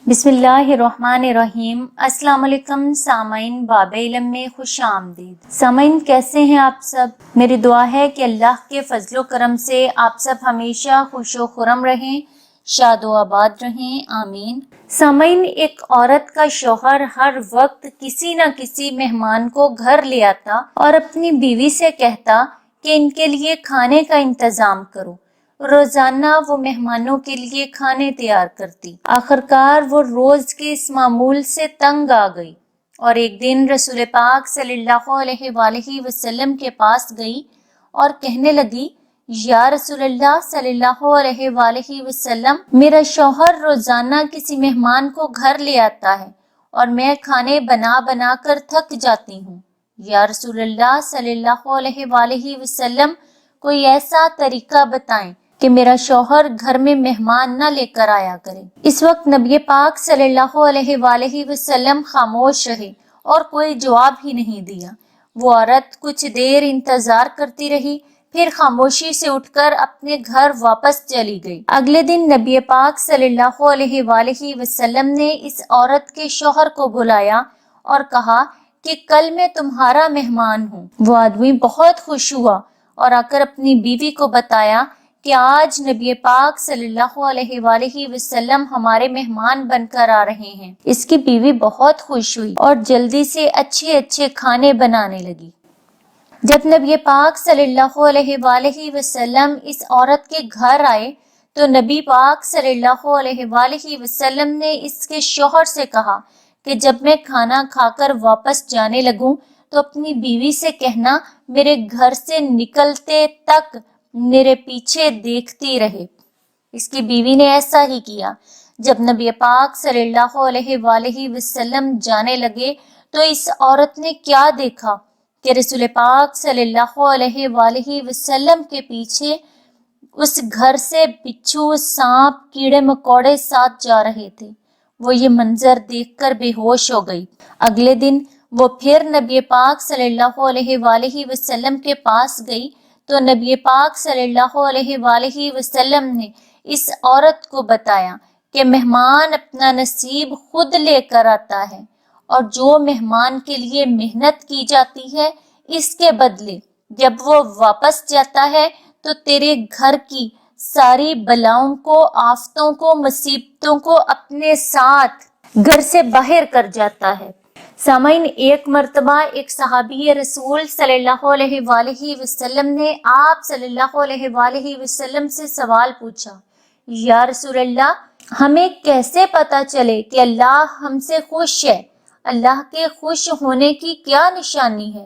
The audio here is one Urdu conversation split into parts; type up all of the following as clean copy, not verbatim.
بسم اللہ الرحمن الرحیم۔ السلام علیکم سامعین، باب علم میں خوش آمدید۔ سامعین کیسے ہیں آپ سب؟ میری دعا ہے کہ اللہ کے فضل و کرم سے آپ سب ہمیشہ خوش و خرم رہیں، شاد و آباد رہیں، آمین۔ سامعین، ایک عورت کا شوہر ہر وقت کسی نہ کسی مہمان کو گھر لے آتا اور اپنی بیوی سے کہتا کہ ان کے لیے کھانے کا انتظام کرو۔ روزانہ وہ مہمانوں کے لیے کھانے تیار کرتی۔ آخرکار وہ روز کے اس معمول سے تنگ آ گئی اور ایک دن رسول پاک صلی اللہ علیہ وآلہ وسلم کے پاس گئی اور کہنے لگی، یا رسول اللہ صلی اللہ علیہ وآلہ وسلم، میرا شوہر روزانہ کسی مہمان کو گھر لے آتا ہے اور میں کھانے بنا بنا کر تھک جاتی ہوں۔ یا رسول اللہ صلی اللہ علیہ وآلہ وسلم، کوئی ایسا طریقہ بتائیں کہ میرا شوہر گھر میں مہمان نہ لے کر آیا کرے۔ اس وقت نبی پاک صلی اللہ علیہ وآلہ وسلم خاموش رہے اور کوئی جواب ہی نہیں دیا۔ وہ عورت کچھ دیر انتظار کرتی رہی، پھر خاموشی سے اٹھ کر اپنے گھر واپس چلی گئی۔ اگلے دن نبی پاک صلی اللہ علیہ وآلہ وسلم نے اس عورت کے شوہر کو بلایا اور کہا کہ کل میں تمہارا مہمان ہوں۔ وہ آدمی بہت خوش ہوا اور آ کر اپنی بیوی کو بتایا کہ آج نبی پاک صلی اللہ علیہ وآلہ وسلم ہمارے مہمان بن کر آ رہے ہیں۔ اس کی بیوی بہت خوش ہوئی اور جلدی سے اچھے اچھے کھانے بنانے لگی۔ جب نبی پاک صلی اللہ علیہ وآلہ وسلم اس عورت کے گھر آئے تو نبی پاک صلی اللہ علیہ وآلہ وسلم نے اس کے شوہر سے کہا کہ جب میں کھانا کھا کر واپس جانے لگوں تو اپنی بیوی سے کہنا میرے گھر سے نکلتے تک میرے پیچھے دیکھتی رہے۔ اس کی بیوی نے ایسا ہی کیا۔ جب نبی پاک صلی اللہ علیہ وآلہ وسلم جانے لگے تو اس عورت نے کیا دیکھا کہ رسول پاک صلی اللہ علیہ وآلہ وسلم کے پیچھے اس گھر سے بچھو، سانپ، کیڑے مکوڑے ساتھ جا رہے تھے۔ وہ یہ منظر دیکھ کر بے ہوش ہو گئی۔ اگلے دن وہ پھر نبی پاک صلی اللہ علیہ وآلہ وسلم کے پاس گئی تو نبی پاک صلی اللہ علیہ وآلہ وسلم نے اس عورت کو بتایا کہ مہمان اپنا نصیب خود لے کر آتا ہے اور جو مہمان کے لیے محنت کی جاتی ہے اس کے بدلے جب وہ واپس جاتا ہے تو تیرے گھر کی ساری بلاؤں کو، آفتوں کو، مصیبتوں کو اپنے ساتھ گھر سے باہر کر جاتا ہے۔ سامعین، ایک مرتبہ ایک صحابی رسول صلی اللہ علیہ وآلہ وسلم نے آپ صلی اللہ علیہ وآلہ وسلم سے سوال پوچھا، یا رسول اللہ، ہمیں کیسے پتا چلے کہ اللہ ہم سے خوش ہے؟ اللہ کے خوش ہونے کی کیا نشانی ہے؟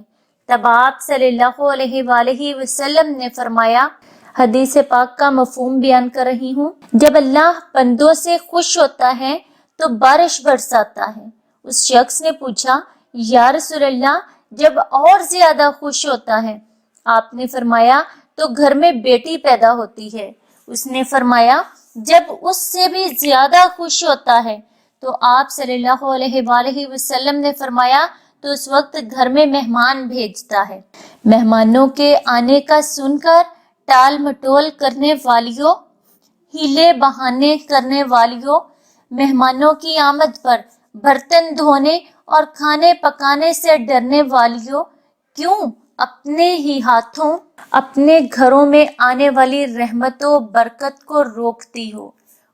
تب آپ صلی اللہ علیہ وآلہ وسلم نے فرمایا، حدیث پاک کا مفہوم بیان کر رہی ہوں، جب اللہ بندوں سے خوش ہوتا ہے تو بارش برساتا ہے۔ اس شخص نے پوچھا، یا رسول اللہ، جب اور زیادہ خوش ہوتا ہے؟ آپ نے فرمایا، تو گھر میں بیٹی پیدا ہوتی ہے۔ اس نے فرمایا، جب اس سے بھی زیادہ خوش ہوتا ہے؟ تو آپ صلی اللہ علیہ وآلہ وسلم نے فرمایا، تو اس وقت گھر میں مہمان بھیجتا ہے۔ مہمانوں کے آنے کا سن کر ٹال مٹول کرنے والیوں، ہیلے بہانے کرنے والیوں، مہمانوں کی آمد پر برتن دھونے اور کھانے پکانے سے ڈرنے والیوں، کیوں اپنے ہی ہاتھوں اپنے گھروں میں آنے والی رحمت و برکت کو روکتی ہو؟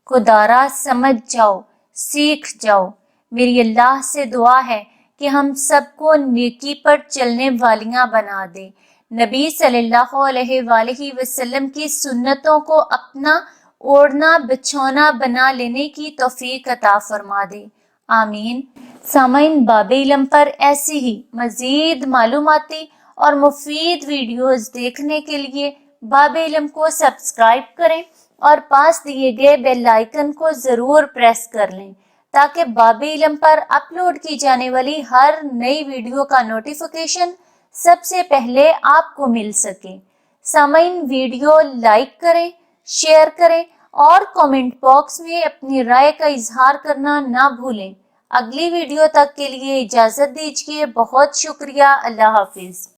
خدارا سمجھ جاؤ، سیکھ جاؤ۔ میری اللہ سے دعا ہے کہ ہم سب کو نیکی پر چلنے والیاں بنا دے، نبی صلی اللہ علیہ وآلہ وسلم کی سنتوں کو اپنا اوڑھنا بچھونا بنا لینے کی توفیق عطا فرما دے، آمین۔ سامعین، باب علم پر ایسی ہی مزید معلوماتی اور مفید ویڈیوز دیکھنے کے لیے باب علم کو سبسکرائب کریں اور پاس دیے گئے بیل آئیکن کو ضرور پریس کر لیں تاکہ باب علم پر اپلوڈ کی جانے والی ہر نئی ویڈیو کا نوٹیفیکیشن سب سے پہلے آپ کو مل سکے۔ سامعین، ویڈیو لائک کریں، شیئر کریں اور کامنٹ باکس میں اپنی رائے کا اظہار کرنا نہ بھولیں۔ اگلی ویڈیو تک کے لیے اجازت دیجیے، بہت شکریہ، اللہ حافظ۔